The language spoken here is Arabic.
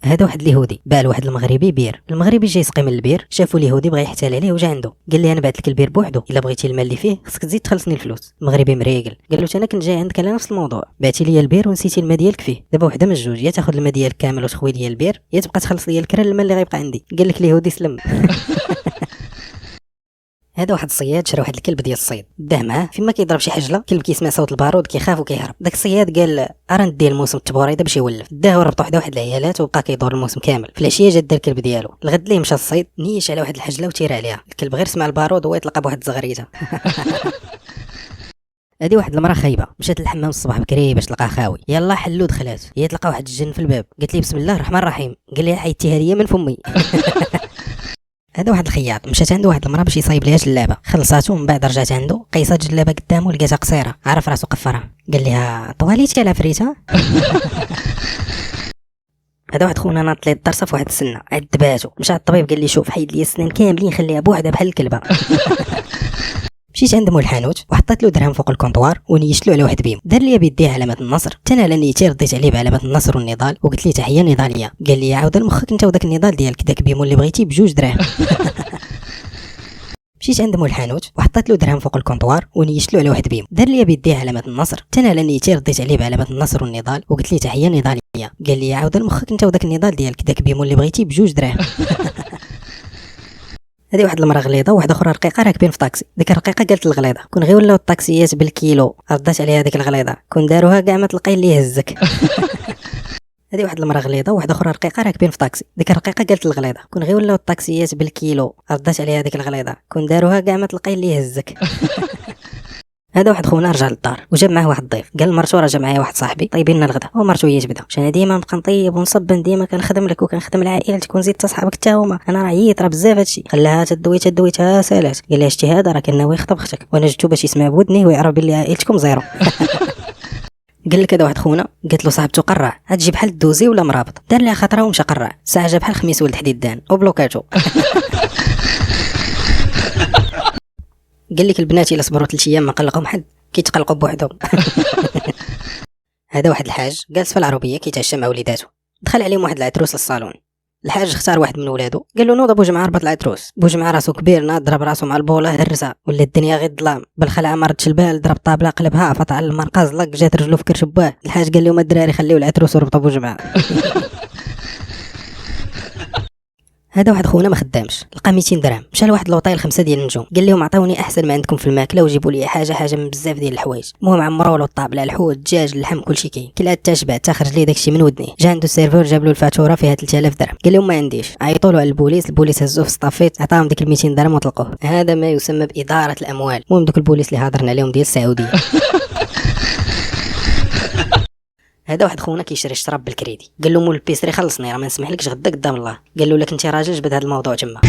هذا واحد اليهودي باع لواحد المغربي بير. المغربي جاي يسقي من البير، شافو اليهودي بغى يحتال عليه وجا عنده قال لي انا بعت لك البير بوحدو، الا بغيتي المال اللي فيه خصك تزيد تخلصني الفلوس. المغربي مريقل قال له انا كنت جاي عندك على نفس الموضوع، بعتي لي البير ونسيتي المال ديالك فيه، دابا وحده من الجوج، يا تاخذ المال ديالك كامل وتخوي لي البير، يا تبقى تخلص لي الكرا المال اللي غيبقى عندي. قال لك اليهودي سلم. هذا واحد الصياد شرا واحد الكلب ديال الصيد، داه معاه فيما كيضرب شي حجله، كلب كيسمع صوت البارود كيخاف وكيهرب. داك الصياد قال ارا نديه الموسم التبوريده باش يولف، داه وربط واحد العيالات وبقى كيدور الموسم كامل. في العشيه جا دا الكلب ديالو، الغد ليه مشى الصيد نيش على واحد الحجله وتير عليها، الكلب غير سمع البارود وهو يتلقى بواحد الزغريته. هادي واحد المراه خايبه مشات للحمام الصباح بكري باش تلقاه خاوي، يلا حلو دخلات، هي تلقى واحد الجن في الباب، قالت لي بسم الله الرحمن الرحيم، قال لي حيدتيها ليا من فمي. هذا واحد الخياط مشات عنده واحد المراه باش يصايب ليها جلابه، خلصاتو من بعد رجعت عنده قيصات جلابه قدامه لقاتها قصيره، عرف راسو قفرها، قال لها طواليتك على فريتها. هذا واحد خونا ناط ليه الضرسه في واحد السنه، عذباتو، مشى الطبيب قال لي شوف حيد لي السنان كاملين خليها بوحدها بحال الكلبه. مشيت عند مول الحانوت وحطيت له درهم فوق الكونطوار ونيشت له على واحد بيم، دار لي بيديه علامه النصر، انا على نيتي رديت عليه بعلامه النصر والنضال وقلت لي تحيه نضاليه. قال لي عاود مخك انت وداك النضال ديالك، داك بيمو اللي بغيتي بجوج دراهم. مشيت عند مول الحانوت وحطيت له درهم فوق الكونطوار ونيشت له على واحد بيم، دار لي بيديه علامه النصر، انا على نيتي رديت عليه بعلامه النصر والنضال وقلت لي تحيه نضاليه. قال لي عاود مخك انت وداك النضال ديالك، داك بيمو اللي بغيتي بجوج دراهم. هذه واحد المراه غليظه وواحده اخرى رقيقه راكبين في طاكسي، ديك الرقيقه قالت للغليظه كون غير ولاو الطاكسيات بالكيلو، ردات عليها ديك الغليظه كون داروها كاع ما تلقاي اللي يهزك. هذه واحد المراه غليظه وواحده اخرى رقيقه راكبين في طاكسي، ديك الرقيقه قالت للغليظه كون غير ولاو الطاكسيات بالكيلو، ردات عليها ديك الغليظه كون داروها كاع ما تلقاي اللي يهزك. هذا واحد خونا رجع للدار وجاب معاه واحد الضيف، قال لمرتو راه جا معايا واحد صاحبي طيبين لنا الغدا، ومرتو هي تبدا انا ديما نبقى نطيب ونصبن، ديما كنخدم لك وكنخدم لعائلتك ونزيد تصحابك حتى هما، انا راه عييت راه بزاف هادشي. خلاها تدوي تا سالات، قال لها شتي هذا راه كان ناوي يخطب اختك وانا جبتو باش يسمع بودني ويعرف بلي عائلتكم زيرو. قال لك هذا واحد خونا قالت له صاحبته قرع غتجي بحال الدوزي ولا مرابط، دار لها خطره ومشى قرع، ساعه جا بحال خميس ولد حديدان وبلوكاتو. قال لك البنات الا صبروا 3 ايام ما قلقهم حد كيتقلقوا بوحدهم. هذا واحد الحاج جالس في العربيه كيتعشى مع وليداتو، دخل عليهم واحد العتروس للصالون، الحاج اختار واحد من ولادو قال له نوض بوجمعه ربط العتروس، بوجمعه راسو كبير ناض ضرب راسو مع البوله هرسها، ولا الدنيا غير ظلام، بالخلعه ما ردش البال، ضرب طابله قلبها فطع المرقاز لق جات رجلو في كرش باه، الحاج قال لهم الدراري خليو العتروس وربطوا بوجمعه. هذا واحد خونا ما خدامش، لقى 200 درهم، مشى لواحد لوطيل 5 ديال النجوم، قال لهم عطاوني احسن ما عندكم في الماكله وجيبوا لي حاجه من بزاف ديال الحوايج، المهم عمروا له الطابله، الحوت الدجاج اللحم كلشي كاين، كل حتى شبع حتى خرج لي داكشي من ودني. جا عنده السيرفور جاب له الفاتوره فيها 3000 درهم، قال لهم ما عنديش، عيطوا له على البوليس هزوه في الصافيت عطاهم ديك 200 درهم وطلقوه. هذا ما يسمى باداره الاموال. المهم دوك البوليس اللي هضرنا عليهم ديال السعوديه. هذا واحد خونا كيشري الشراب بالكريدي، قال له مول البيسري خلصني راه ما نسمحلكش غدا قدام الله، قال له لك انت راجل جبد هذا الموضوع تما.